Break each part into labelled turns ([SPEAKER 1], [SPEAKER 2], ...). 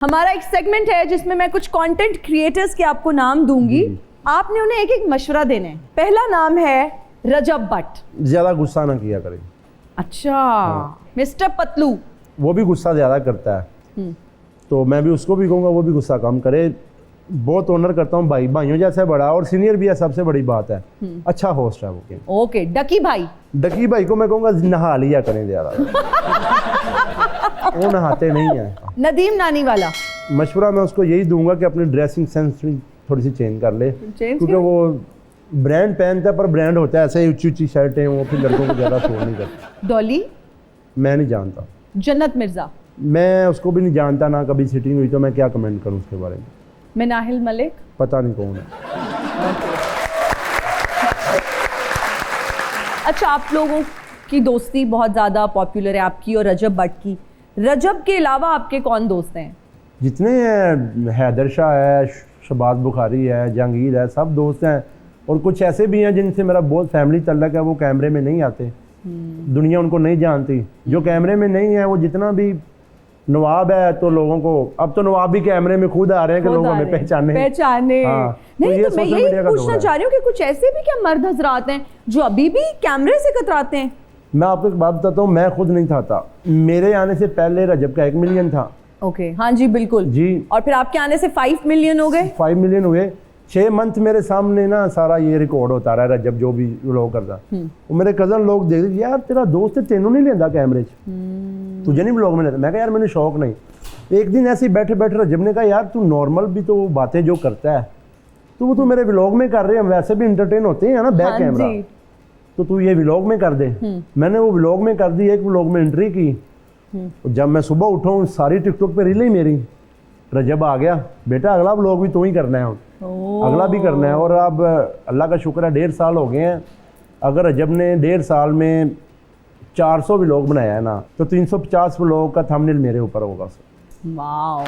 [SPEAKER 1] हमारा एक सेगमेंट है जिसमें मैं कुछ कंटेंट क्रिएटर्स के आपको नाम दूंगी, आपने उन्हें एक एक मशवरा देना है। पहला नाम है रजब भट्ट।
[SPEAKER 2] ज्यादा गुस्सा ना किया करे।
[SPEAKER 1] अच्छा। मिस्टर पतलू।
[SPEAKER 2] वो भी गुस्सा ज्यादा करता है, तो मैं भी उसको भी कहूँगा वो भी गुस्सा कम करे। बहुत ऑनर करता हूँ, भाई भाइयों जैसा बड़ा और सीनियर भी है, सबसे बड़ी बात है। अच्छा होस्ट है वो।
[SPEAKER 1] ओके। डकी भाई।
[SPEAKER 2] डकी भाई को मैं कहूँगा नहा लिया करें ज्यादा। वो नहाते नहीं है।
[SPEAKER 1] नदीम नानी वाला।
[SPEAKER 2] मशवरा मैं उसको यही दूंगा कि अपनी ड्रेसिंग सेंस थोड़ी सी चेंज कर ले, क्योंकि वो ब्रांड पहनता है पर ब्रांड होता है ऐसे ही ऊंची ऊंची शर्टें, वो फिर लड़कों को ज़्यादा शो नहीं करता।
[SPEAKER 1] डॉली।
[SPEAKER 2] मैं नहीं जानता।
[SPEAKER 1] जन्नत मिर्जा। मैं
[SPEAKER 2] उसको भी नहीं जानता, ना कभी सिटिंग हुई, तो मैं क्या कमेंट करूँ उसके बारे में।
[SPEAKER 1] नाहिल मलिक।
[SPEAKER 2] पता नहीं कौन है।
[SPEAKER 1] अच्छा, आप लोगों की दोस्ती बहुत ज़्यादा पॉपुलर है, आपकी और रजब भट्ट की। रजब के अलावा आपके कौन दोस्त हैं? जितने
[SPEAKER 2] हैं, हैदर शाह है, शबाज बुखारी है, जहांगीर है, सब दोस्त हैं। और कुछ ऐसे भी हैं जिनसे मेरा बहुत फैमिली तल्लक है, वो कैमरे में नहीं आते, दुनिया उनको नहीं जानती। जो कैमरे में नहीं है, वो जितना भी नवाब है तो लोगों को, अब तो नवाब भी कैमरे में खुद आ रहे हैं कि लोग हमें पहचाने।
[SPEAKER 1] हाँ, नहीं तो मैं यही पूछना चाह रही हूँ कि कुछ ऐसे भी क्या मर्द हजरात हैं जो अभी भी कैमरे से कतराते हैं?
[SPEAKER 2] मैं आपको एक बात बताता हूँ, मैं खुद नहीं था। मेरे आने से पहले रजब का 1 मिलियन था।
[SPEAKER 1] ओके, हाँ जी बिल्कुल
[SPEAKER 2] जी। और
[SPEAKER 1] फिर आपके आने से 5 मिलियन हो गए।
[SPEAKER 2] 5 मिलियन हुए। 6 मंथ मेरे सामने ना सारा ये रिकॉर्ड होता रहा। रजब जो भी लोग करता, वो मेरे कजन लोग देख, यार तेरा दोस्त है, तेनों नहीं लेंदा कैमरे च, तुझे नहीं ब्लॉग में लेता। मैं कहा यार मैंने शौक नहीं। एक दिन ऐसे ही बैठे बैठे रजब ने कहा यार तू नॉर्मल भी तो बातें जो करता है तो वो तू मेरे व्लॉग में कर रहे हैं, वैसे भी इंटरटेन होते हैं ना बैक कैमरा, तो तू ये व्लॉग में कर दे। मैंने वो व्लॉग में कर दी, एक व्लॉग में एंट्री की। जब मैं सुबह उठा हूँ सारी टिकटॉक पे रील ही मेरी। रजब आ गया, बेटा अगला व्लॉग भी तू ही करना है, अगला भी करना है। और अब अल्लाह का शुक्र है 1.5 साल हो गए हैं। अगर रजब ने 1.5 साल में 400 व्लॉग बनाया है ना, तो 350 व्लॉग का थंबनेल मेरे ऊपर होगा।
[SPEAKER 1] वाओ।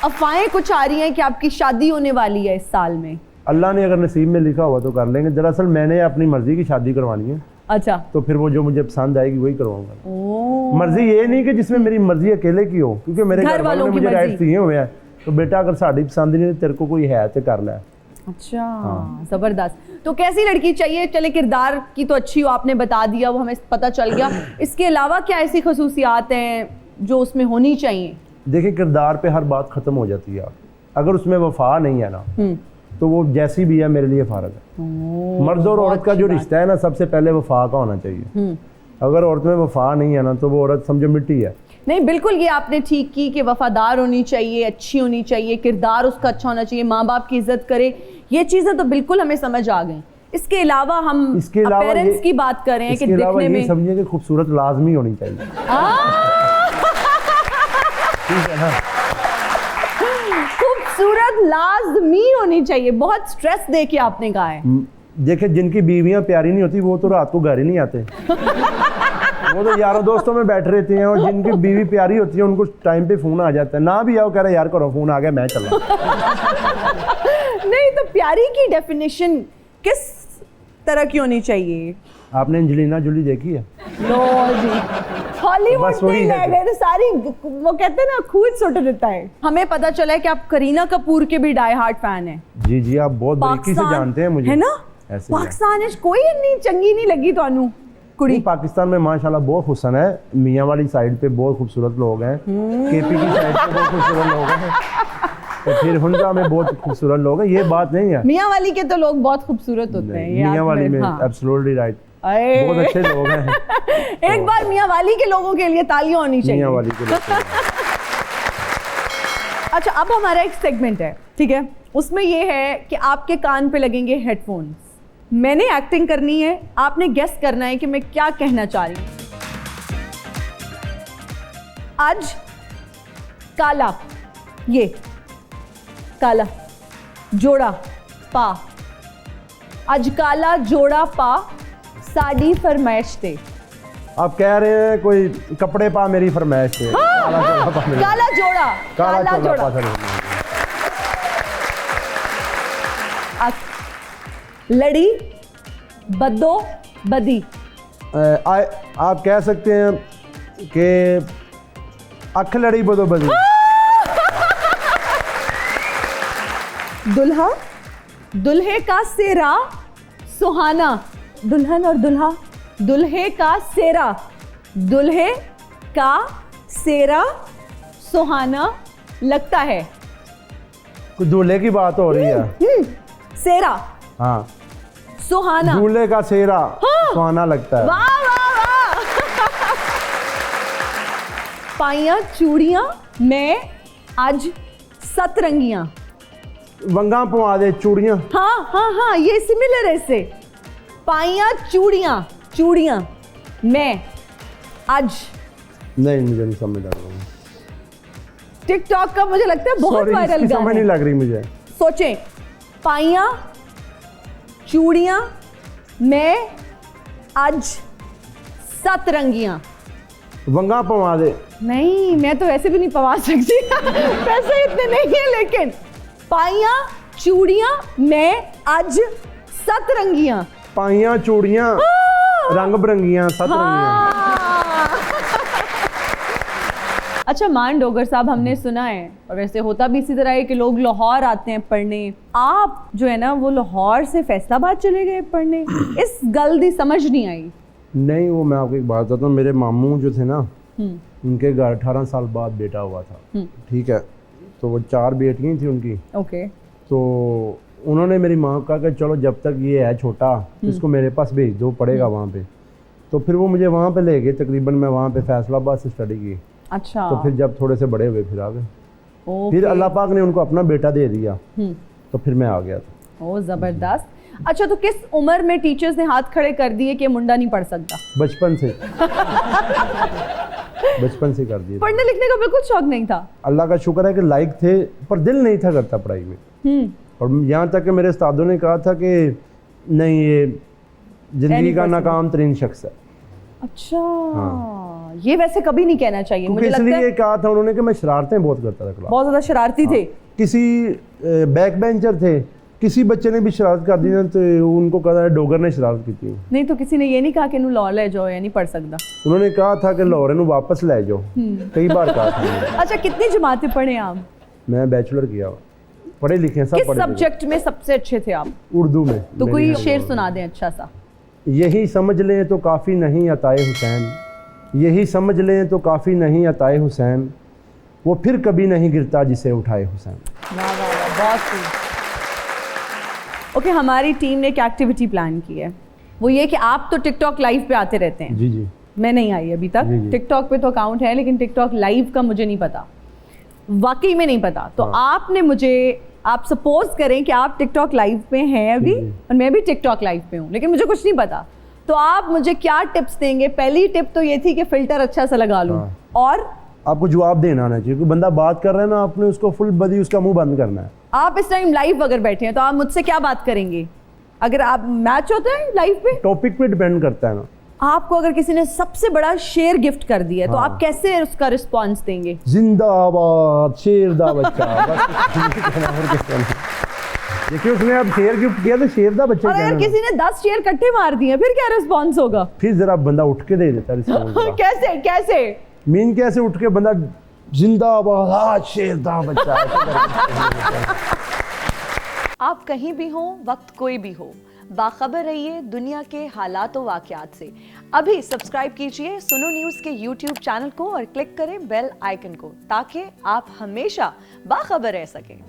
[SPEAKER 1] अफवाहें कुछ आ रही हैं कि आपकी शादी होने वाली है इस साल में।
[SPEAKER 2] अल्लाह ने अगर नसीब में लिखा हुआ तो कर लेंगे। दरअसल मैंने अपनी मर्जी की शादी करवानी है।
[SPEAKER 1] अच्छा।
[SPEAKER 2] तो फिर वो जो मुझे पसंद आएगी वही करवाऊंगा। मर्जी ये नहीं कि जिसमें मेरी मर्जी अकेले की हो, क्योंकि मेरे घर वालों ने मुझे राइट्स दिए हुए हैं। तो बेटा अगर साड़ी पसंद नहीं तेरे को कोई है तो कर ले।
[SPEAKER 1] अच्छा। हाँ। जबरदस्त। तो कैसी लड़की चाहिए? चले किरदार की तो अच्छी हो, आपने बता दिया, वो हमें पता चल गया। इसके अलावा क्या ऐसी खसूसियात हैं जो उसमें होनी चाहिए?
[SPEAKER 2] देखिए, किरदार पे हर बात खत्म हो जाती है। अगर उसमें वफा नहीं है ना, तो वो जैसी भी है मेरे लिए फारग है। मर्द और औरत का जो रिश्ता है ना, सबसे पहले वफा का होना चाहिए। अगर औरत में वफा नहीं है ना, तो वो औरत समझो मिट्टी है।
[SPEAKER 1] नहीं, बिल्कुल ये आपने ठीक की कि वफादार होनी चाहिए, अच्छी होनी चाहिए, किरदार उसका अच्छा होना चाहिए, माँ बाप की इज्जत करे, ये चीजें तो बिल्कुल हमें समझ आ गई। इसके अलावा हम पेरेंट्स की बात कर रहे हैं कि दिखने में
[SPEAKER 2] समझिए कि खूबसूरत लाजमी होनी चाहिए। ठीक है ना?
[SPEAKER 1] खूबसूरत लाजमी होनी चाहिए। बहुत स्ट्रेस दे के आपने कहा है।
[SPEAKER 2] देखिए, जिनकी बीवियां प्यारी नहीं होती वो तो रात को घर ही नहीं आते। वो तो यारों दोस्तों में बैठ रहते हैं। और जिनकी बीवी प्यारी होती है उनको टाइम पे फोन आ जाता है, ना भी आओ कह रहे यार करो फोन आ गया मैं चला।
[SPEAKER 1] नहीं तो प्यारी की डेफिनेशन किस तरह की होनी चाहिए?
[SPEAKER 2] आपने एंजेलिना जोली देखी है?
[SPEAKER 1] लो जी, हॉलीवुड तो सारी वो कहते हैं ना खून सुट देता है। हमें पता चला है कि आप करीना कपूर के भी डाई हार्ट फैन हैं।
[SPEAKER 2] जी जी, आप बहुत बारीकी से जानते हैं मुझे,
[SPEAKER 1] है ना? पाकिस्तान कोई इतनी चंगी नहीं लगी थानू कुड़ी?
[SPEAKER 2] पाकिस्तान में माशाल्लाह बहुत हुस्न है। मियाँ वाली साइड पे बहुत खूबसूरत लोग हैं, केपी की साइड पे बहुत खूबसूरत लोग हैं, तो फिर हुंडा में बहुत खूबसूरत लोग हैं। ये बात नहीं है,
[SPEAKER 1] मियाँ वाली के तो लोग बहुत खूबसूरत होते हैं।
[SPEAKER 2] मियाँ वाली में एब्सोल्युटली राइट, बहुत अच्छे लोग हैं।
[SPEAKER 1] एक बार मियाँ वाली के लोगों के लिए तालियां होनी चाहिए।
[SPEAKER 2] मियाँ वाली के लोग।
[SPEAKER 1] अच्छा, अब हमारा एक सेगमेंट है, ठीक है, उसमें ये है कि आपके कान पे लगेंगे हेडफोन्स। मैंने एक्टिंग करनी है, आपने गेस करना है कि मैं क्या कहना चाह रही हूँ। आज काला, ये काला जोड़ा पा, आज काला जोड़ा पा साड़ी फरमाइश थे।
[SPEAKER 2] आप कह रहे हैं कोई कपड़े पा मेरी फरमाइश थे।
[SPEAKER 1] हाँ, काला जोड़ा, काला जोड़ा। लड़ी बदो बदी।
[SPEAKER 2] आप कह सकते हैं कि अख लड़ी बदो बदी।
[SPEAKER 1] दुल्हा, दुल्हे का सेहरा सुहाना, दुल्हन और दुल्हा, दुल्हे का सेहरा, दुल्हे का सेहरा सुहाना लगता है।
[SPEAKER 2] कुछ दूल्हे की बात हो रही है।
[SPEAKER 1] सेहरा,
[SPEAKER 2] हाँ,
[SPEAKER 1] सुहाना,
[SPEAKER 2] दूल्हे का सेहरा सुहाना लगता है।
[SPEAKER 1] वाह वाह वाह। पाइयां चूड़ियां मैं आज सतरंगियां।
[SPEAKER 2] वंगा पवा दे चूड़ियां।
[SPEAKER 1] हाँ हाँ हाँ, ये सिमिलर है इससे। पाइयां चूड़ियां, चूड़ियां मैं आज।
[SPEAKER 2] नहीं, मुझे नहीं समझ आ रहा।
[SPEAKER 1] टिकटॉक का मुझे लगता है बहुत वायरल गाना
[SPEAKER 2] समझ नहीं लग रही मुझे।
[SPEAKER 1] सोचें, पाइयां चूड़ियां मैं आज सतरंगियां।
[SPEAKER 2] वंगा पवा दे।
[SPEAKER 1] नहीं, मैं तो वैसे भी नहीं पवा सकती। पैसे इतने नहीं है, लेकिन पाइयां चूड़ियां मैं आज सतरंगियां।
[SPEAKER 2] पाइयां चूड़ियां रंग बिरंगियां सतरंगियां।
[SPEAKER 1] अच्छा मान डोगर साहब, हमने सुना है और वैसे होता भी इसी तरह है कि लोग लाहौर आते हैं पढ़ने। आप जो है ना वो लाहौर से फैसलाबाद चले गए पढ़ने, इस गलती समझ नहीं आई।
[SPEAKER 2] नहीं, वो मैं आपको एक बात बताता हूँ। मेरे मामू जो थे ना, उनके घर 18 साल बाद बेटा हुआ था। ठीक है, तो वो 4 बेटियां थी उनकी।
[SPEAKER 1] ओके।
[SPEAKER 2] तो उन्होंने मेरी माँ को कहा कि चलो जब तक ये है छोटा इसको मेरे पास भेज दो, पढ़ेगा वहाँ पे। तो फिर वो मुझे वहाँ पे ले गए। तकरीबन मैं वहाँ पे फैसलाबाद से स्टडी की।
[SPEAKER 1] अच्छा।
[SPEAKER 2] तो फिर जब थोड़े से बड़े हुए फिर आ गए।
[SPEAKER 1] ओके।
[SPEAKER 2] फिर अल्लाह पाक ने उनको अपना बेटा दे दिया, तो फिर मैं आ गया था।
[SPEAKER 1] ओ जबरदस्त। अच्छा, तो किस उम्र में टीचर्स ने हाथ खड़े कर दिए कि मुंडा नहीं पढ़ सकता?
[SPEAKER 2] बचपन से। बचपन से कर दिए।
[SPEAKER 1] पढ़ने लिखने का बिल्कुल शौक नहीं था?
[SPEAKER 2] अल्लाह का शुक्र है कि लायक थे, पर दिल नहीं था करता पढ़ाई में। और यहाँ तक कि मेरे उस्तादों ने कहा था कि नहीं, ये जिंदगी का नाकाम तरीन शख्स है।
[SPEAKER 1] अच्छा। हाँ। ये वैसे कभी नहीं कहना चाहिए। मुझे लगता है
[SPEAKER 2] इसलिए कहा था उन्होंने कि मैं शरारतें बहुत करता था क्लास।
[SPEAKER 1] बहुत ज्यादा शरारती थे।
[SPEAKER 2] किसी बैक बेंचर थे, किसी बच्चे ने भी शरारत कर दी ना तो उनको कहा डोगर ने शरारत की थी।
[SPEAKER 1] नहीं तो किसी ने ये नहीं कहा कि लाहौर ले जाओ या नहीं पढ़ सकता?
[SPEAKER 2] उन्होंने कहा था कि लाहौर नू वापस ले जाओ, कई बार कहा था।
[SPEAKER 1] अच्छा, कितनी जमातें पढ़े आप?
[SPEAKER 2] मैं बैचलर किया, पढ़े लिखे सब।
[SPEAKER 1] किस सब्जेक्ट में सबसे अच्छे थे आप?
[SPEAKER 2] उर्दू में।
[SPEAKER 1] तो कोई शेर सुना दें अच्छा सा।
[SPEAKER 2] यही समझ लें तो काफ़ी नहीं अताए हुसैन, यही समझ लें तो काफ़ी नहीं अताए हुसैन, वो फिर कभी नहीं गिरता जिसे उठाए हुसैन।
[SPEAKER 1] वाह वाह वाह, बहुत खूब। ओके, हमारी टीम ने एक एक्टिविटी प्लान की है। वो ये कि आप तो टिकटॉक लाइव पे आते रहते हैं।
[SPEAKER 2] जी जी।
[SPEAKER 1] मैं नहीं आई अभी तक। टिकटॉक पे तो अकाउंट है, लेकिन टिकटॉक लाइव का मुझे नहीं पता, वाकई में नहीं पता। तो आपने मुझे, आप सपोज करें कि आप टिकटॉक लाइव पे हैं अभी और मैं भी टिकटॉक लाइव पे हूँ, लेकिन मुझे कुछ नहीं पता। तो आप मुझे क्या टिप्स देंगे? पहली टिप तो ये थी कि फिल्टर अच्छा सा लगा लूँ। और
[SPEAKER 2] आपको जवाब देना आना चाहिए। कोई बंदा बात कर रहा है ना, आपने उसको फुल बदी उसका मुंह बंद करना है।
[SPEAKER 1] आप इस टाइम लाइव अगर बैठे हैं तो आप मुझसे क्या बात करेंगे? अगर आप मैच होता है लाइव पे,
[SPEAKER 2] टॉपिक पे डिपेंड करता है ना।
[SPEAKER 1] आपको अगर किसी ने सबसे बड़ा शेर गिफ्ट कर दिया है तो आप कैसे उसका रिस्पॉन्स देंगे?
[SPEAKER 2] जिंदाबाद शेर दा बच्चा। देखिए उसने अब शेर गिफ्ट किया तो शेर दा बच्चा।
[SPEAKER 1] और अगर किसी ने 10 शेर इकट्ठे मार दिए फिर क्या रिस्पॉन्स होगा?
[SPEAKER 2] फिर जरा बंदा उठ के दे देता रिस्पॉन्स।
[SPEAKER 1] कैसे कैसे
[SPEAKER 2] मीन कैसे उठ के बंदा जिंदाबाद शेर दा बच्चा।
[SPEAKER 1] आप कहीं भी हो, वक्त कोई भी हो, बाखबर रहिए दुनिया के हालात व वाक़यात से। अभी सब्सक्राइब कीजिए सुनो न्यूज़ के YouTube चैनल को और क्लिक करें बेल आइकन को, ताकि आप हमेशा बाखबर रह सकें।